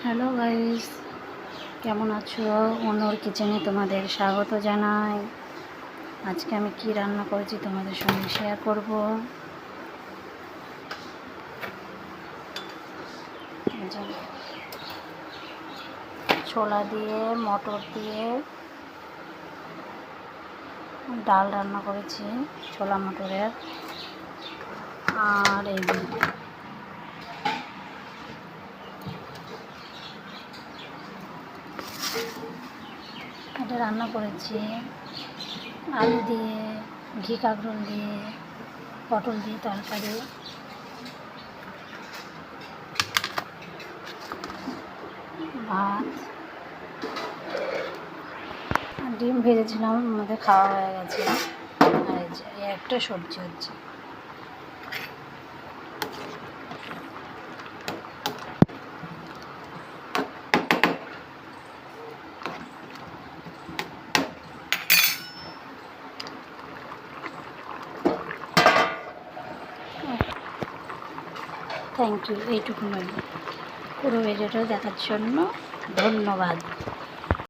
Hello guys, কেমন আছো? অনর কিচেনে তোমাদের স্বাগত জানাই। আজকে আমি কি রান্না করেছি তোমাদের সঙ্গে শেয়ার করব। ছোলা দিয়ে মটর দিয়ে ডাল রান্না করেছি, ছোলা মটরের। আর এই এটা রান্না করেছি আলু দিয়ে, ঘি কাঁকরোল দিয়ে, পটল দিয়ে তরকারি, ভাত আর ডিম ভেজেছিলাম, আমাদের খাওয়া হয়ে গেছে। আর এই যে একটা সবজি হচ্ছে। থ্যাংক ইউ, এইটুকু নয়, পুরো ভিডিওটা দেখার জন্য ধন্যবাদ।